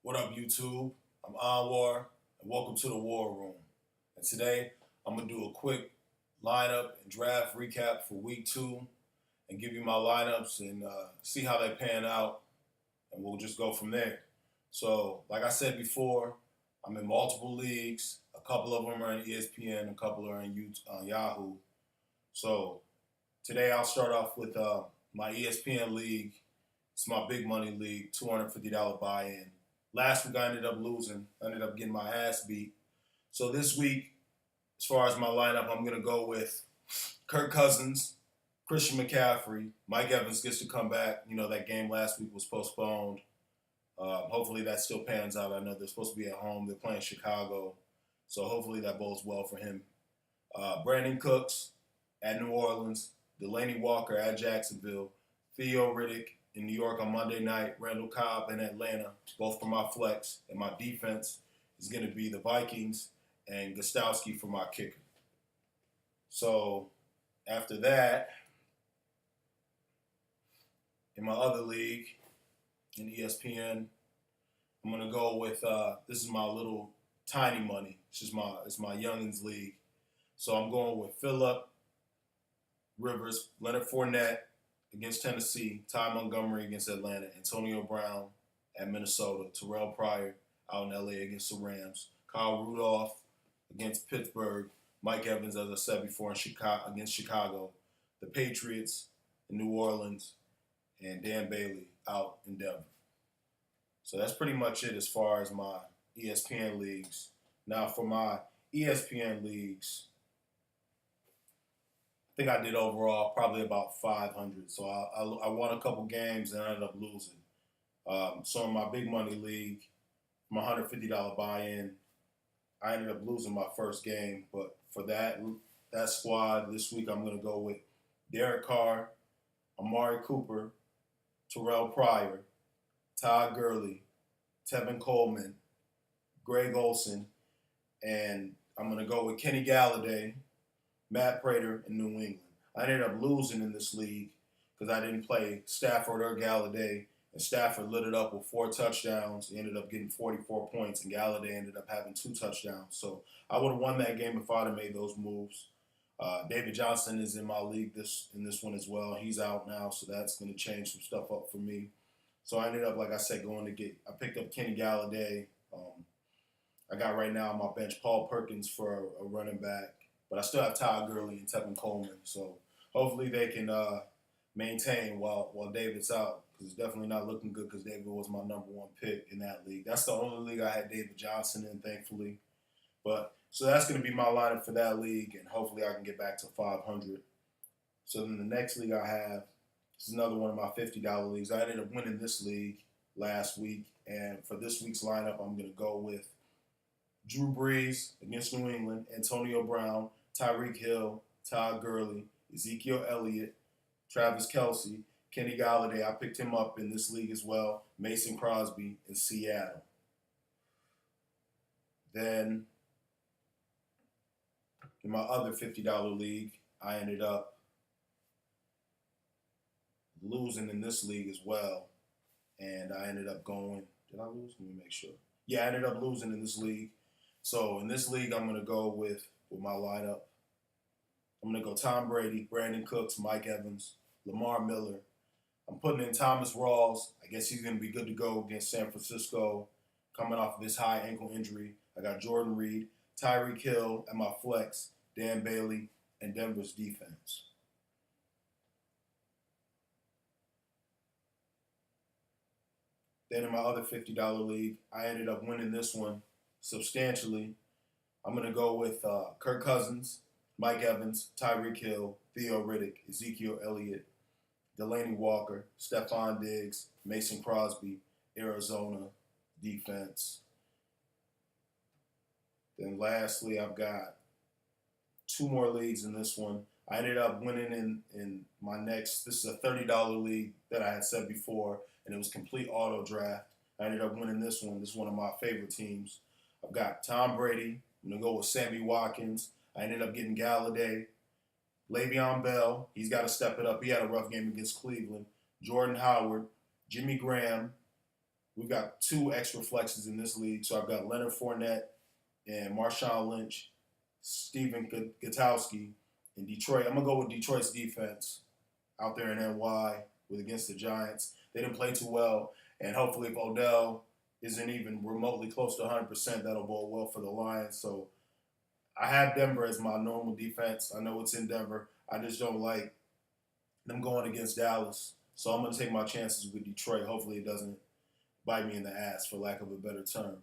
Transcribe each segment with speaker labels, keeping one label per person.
Speaker 1: What up, YouTube? I'm Anwar, and welcome to the War Room. And today, I'm gonna do a quick lineup and draft recap for Week 2, and give you my lineups and see how they pan out, and we'll just go from there. So, like I said before, I'm in multiple leagues. A couple of them are in ESPN, a couple are in Yahoo. So today, I'll start off with my ESPN league. It's my big money league, $250 buy-in. Last week I ended up losing. I ended up getting my ass beat. So this week, as far as my lineup, I'm going to go with Kirk Cousins, Christian McCaffrey. Mike Evans gets to come back. You know, that game last week was postponed. Hopefully that still pans out. I know they're supposed to be at home. They're playing Chicago. So hopefully that bodes well for him. Brandon Cooks at New Orleans. Delaney Walker at Jacksonville. Theo Riddick in New York on Monday night. Randall Cobb in Atlanta, both for my flex. And my defense is going to be the Vikings and Gostowski for my kicker. So after that, in my other league, in ESPN, I'm going to go with, this is my little tiny money. It's my youngins league. So I'm going with Phillip Rivers, Leonard Fournette against Tennessee, Ty Montgomery against Atlanta, Antonio Brown at Minnesota, Terrell Pryor out in LA against the Rams, Kyle Rudolph against Pittsburgh, Mike Evans, as I said before, against Chicago, the Patriots in New Orleans, and Dan Bailey out in Denver. So that's pretty much it as far as my ESPN leagues. Now for my ESPN leagues, I think I did overall probably about 500. So I won a couple games and I ended up losing. So in my big money league, my $150 buy-in, I ended up losing my first game. But for that squad this week, I'm going to go with Derek Carr, Amari Cooper, Terrell Pryor, Todd Gurley, Tevin Coleman, Greg Olsen, and I'm going to go with Kenny Galladay, Matt Prater in New England. I ended up losing in this league because I didn't play Stafford or Galladay, and Stafford lit it up with 4 touchdowns. He ended up getting 44 points, and Galladay ended up having 2 touchdowns. So I would have won that game if I'd have made those moves. David Johnson is in my league in this one as well. He's out now, so that's going to change some stuff up for me. So I ended up, like I said, I picked up Kenny Galladay. I got right now on my bench Paul Perkins for a running back. But I still have Todd Gurley and Tevin Coleman. So hopefully they can maintain while David's out. Because it's definitely not looking good because David was my number 1 pick in that league. That's the only league I had David Johnson in, thankfully. But so that's going to be my lineup for that league. And hopefully I can get back to 500. So then the next league I have, this is another one of my $50 leagues. I ended up winning this league last week. And for this week's lineup, I'm going to go with Drew Brees against New England, Antonio Brown, Tyreek Hill, Todd Gurley, Ezekiel Elliott, Travis Kelce, Kenny Galladay. I picked him up in this league as well. Mason Crosby in Seattle. Then in my other $50 league, I ended up losing in this league as well. And I ended up going, did I lose? Let me make sure. Yeah, I ended up losing in this league. So in this league, I'm going to go with my lineup. I'm going to go Tom Brady, Brandon Cooks, Mike Evans, Lamar Miller. I'm putting in Thomas Rawls. I guess he's going to be good to go against San Francisco, coming off of his high ankle injury. I got Jordan Reed, Tyreek Hill at my flex, Dan Bailey, and Denver's defense. Then in my other $50 league, I ended up winning this one substantially. I'm going to go with Kirk Cousins, Mike Evans, Tyreek Hill, Theo Riddick, Ezekiel Elliott, Delaney Walker, Stephon Diggs, Mason Crosby, Arizona defense. Then lastly, I've got 2 more leagues in this one. I ended up winning in my next, this is a $30 league that I had said before, and it was complete auto draft. I ended up winning this one. This is one of my favorite teams. I've got Tom Brady. I'm going to go with Sammy Watkins. I ended up getting Galladay. Le'Veon Bell. He's got to step it up. He had a rough game against Cleveland. Jordan Howard. Jimmy Graham. We've got 2 extra flexes in this league. So I've got Leonard Fournette and Marshawn Lynch, Stephen Gutowski in Detroit. I'm going to go with Detroit's defense out there in NY against the Giants. They didn't play too well. And hopefully if Odell isn't even remotely close to 100%, that'll bode well for the Lions. So I have Denver as my normal defense. I know it's in Denver. I just don't like them going against Dallas. So I'm going to take my chances with Detroit. Hopefully it doesn't bite me in the ass, for lack of a better term.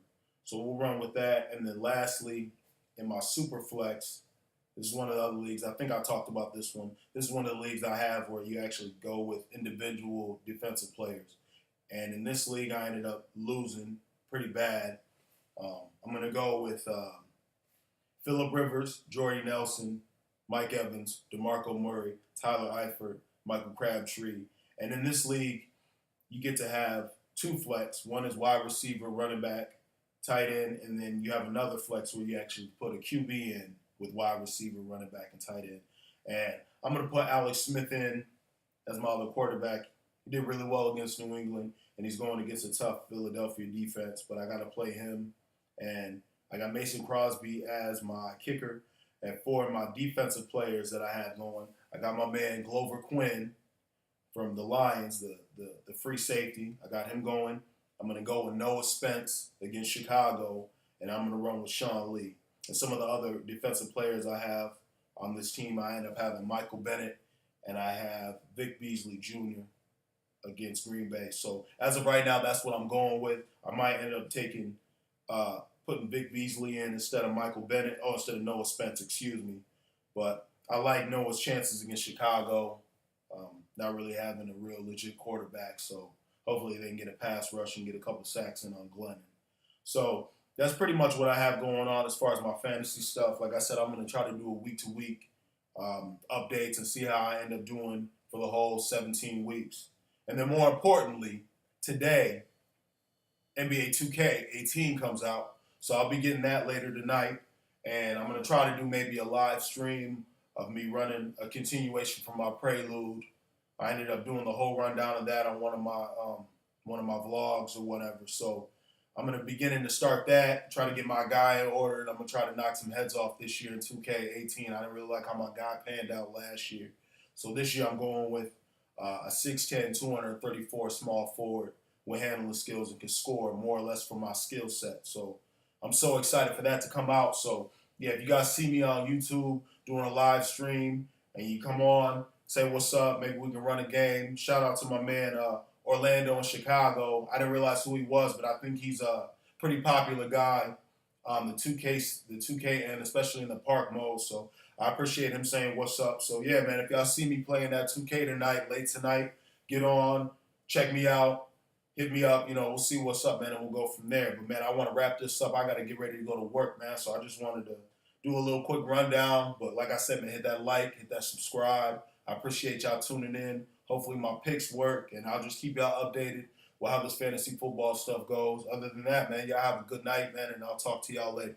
Speaker 1: So we'll run with that. And then lastly, in my super flex, this is one of the other leagues. I think I talked about this one. This is one of the leagues I have where you actually go with individual defensive players. And in this league, I ended up losing pretty bad. I'm going to go with Phillip Rivers, Jordy Nelson, Mike Evans, DeMarco Murray, Tyler Eifert, Michael Crabtree. And in this league, you get to have 2 flex. One is wide receiver, running back, tight end, and then you have another flex where you actually put a QB in with wide receiver, running back, and tight end. And I'm going to put Alex Smith in as my other quarterback. He did really well against New England, and he's going against a tough Philadelphia defense, but I got to play him. And I got Mason Crosby as my kicker. And for my defensive players that I had going, I got my man Glover Quinn from the Lions, the free safety. I got him going. I'm going to go with Noah Spence against Chicago, and I'm going to run with Sean Lee. And some of the other defensive players I have on this team, I end up having Michael Bennett, and I have Vic Beasley Jr. against Green Bay. So as of right now, that's what I'm going with. I might end up putting Vic Beasley in instead of Michael Bennett, or instead of Noah Spence, excuse me. But I like Noah's chances against Chicago, not really having a real legit quarterback. So hopefully they can get a pass rush and get a couple sacks in on Glennon. So that's pretty much what I have going on as far as my fantasy stuff. Like I said, I'm going to try to do a week-to-week updates and see how I end up doing for the whole 17 weeks. And then more importantly, today, NBA 2K18 comes out. So I'll be getting that later tonight. And I'm going to try to do maybe a live stream of me running a continuation from my prelude. I ended up doing the whole rundown of that on one of my vlogs or whatever. So I'm going to be beginning to start that, try to get my guy in order, and I'm going to try to knock some heads off this year in 2K18. I didn't really like how my guy panned out last year. So this year I'm going with a 6'10", 234 small forward with handling skills and can score more or less from my skill set. So I'm so excited for that to come out. So yeah, if you guys see me on YouTube doing a live stream and you come on, say what's up, maybe we can run a game. Shout out to my man Orlando in Chicago. I didn't realize who he was, but I think he's a pretty popular guy on the 2K and especially in the park mode. So I appreciate him saying what's up. So yeah, man, if y'all see me playing that 2K tonight, late tonight, get on, check me out, hit me up. We'll see what's up, man, and we'll go from there. But man, I want to wrap this up. I got to get ready to go to work, man. So I just wanted to do a little quick rundown. But like I said, man, hit that like, hit that subscribe. I appreciate y'all tuning in. Hopefully my picks work, and I'll just keep y'all updated with how this fantasy football stuff goes. Other than that, man, y'all have a good night, man, and I'll talk to y'all later.